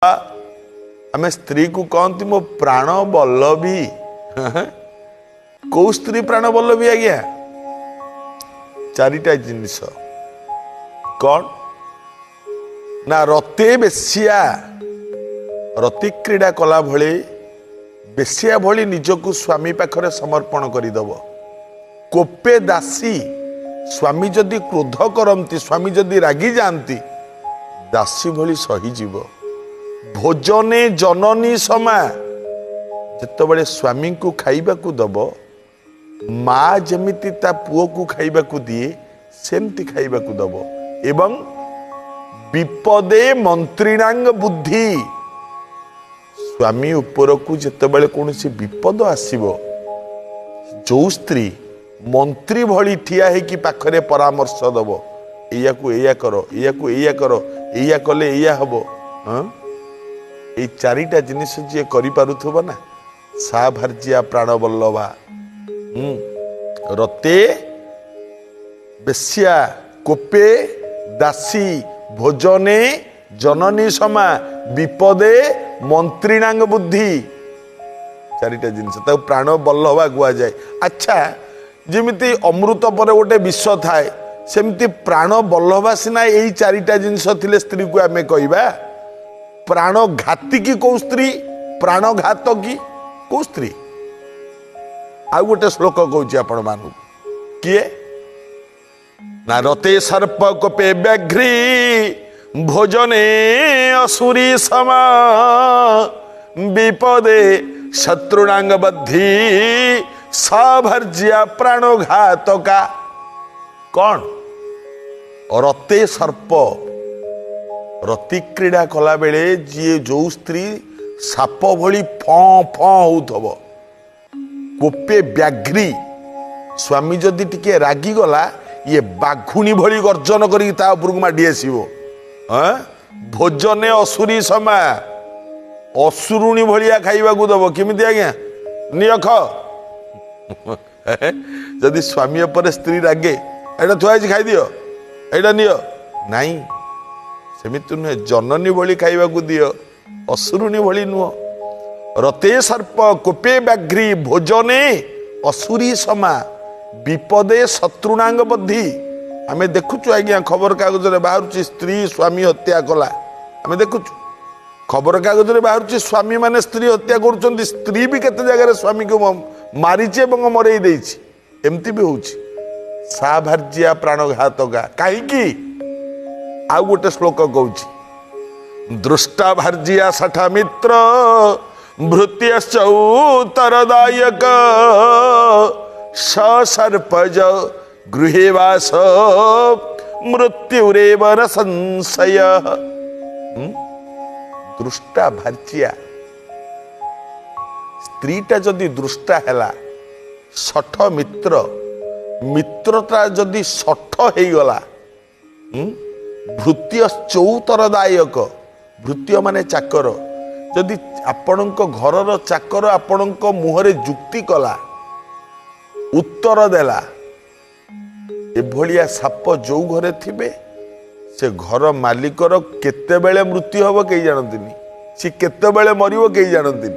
आम स्त्री को कहती मो प्राण बल्लभी कौ स्त्री प्राण बल्लभी आज्ञा चारिटा जिनिस कौन ना रते बेसिया रति क्रीड़ा कला भली बेसिया भली निजको स्वामी पाखरे समर्पण करदब कोपे दासी स्वामी जदि क्रोध करती स्वामी जदि रागी जाती दासी भली सहीजीव भोजने जननी समा जिते स्वामी को खाइबा को दब माँ जमिति ता पुओ को खाइबा को दिए सेमती खाइबा को दब एवं विपदे मंत्रीणांग बुद्धि स्वामी उपर को जिते कौन विपद आसब जो स्त्री मंत्री भली ठिया है कि पाखरे परामर्श दब या को एया करो या को एया करो एया कले एया हबो ये चारिटा जिनिस जी करिपारुथबो ना सा भार्जिया प्राण बल्लभा रते बेस्या कोपे दासी भोजने जननी समा विपदे मंत्रीणांग बुद्धि चारिटा जिनिस प्राण बल्लभा गुआ जाए। अच्छा जमिति अमृत पर गोटे विष थाए सेमती प्राण बल्लभा सिना यही चारिटा जिनिस थिले स्त्री को आमे कहबा प्राण घाती की कौ स्त्री प्राण घात की कौ स्त्री आ गोटे श्लोक कहूँ आपण मानू किए ना रते सर्प कोपे व्याघ्री भोजने असुरी समा विपदे शत्रुणांग बद्धि साभर्जिया प्राणघातका कौन रते सर्प रति क्रीड़ा कला बेले जी जो स्त्री साप भली फं फं होउथब कोपे व्याघ्री स्वामी जदि टिके रागी गला ये बाघुणी भली गर्जन करी ता उपरक माडी आसीबो भोजने असुरी समा असुरुणी भलिया खाइबा को दब केमिति आज्ञा नियख जदि स्वामी पर स्त्री रागे एटा थुआ खाई दियो एटा नियो नाई सेमिति नुहे जननी भली खाइबा को दियो असुरुणी भली नुह रते सर्प कोपे व्याघ्री भोजने असुरी समा विपदे शत्रुणांग बद्धि आमे देखुचु आज्ञा खबर कागज रे बाहरुची स्त्री स्वामी हत्या कला आमे देखुचु खबर कागज रे बाहरुची स्वामी माने स्त्री हत्या करूचंती स्त्री भी केते जगह स्वामी को मारिचे एवं मरई देछि एमती भी होछि सा भार्जिया प्राणघातका काहे की आ गोटे श्लोक कहूछि दृष्टा भार्जिया सठा मित्र भृत्यश्चौतरदायक सर्पज गृहे वास मृत्युरेव न संशय दृष्टा भार्जिया स्त्रीटा जदि दृष्टा हैला सठ मित्र मित्रता जदि सठ हो गला भृत्य चौतरदायक भृत्य माने चाकर जदि आपणक घरर चाकर आपणक मुहरे जुक्ति कला उत्तर देला एभलिया साप जो घरे थिबे से घर मालिकर केते बेले मृत्यु हब कई जानती सी केते बेले मरिबो कई जानती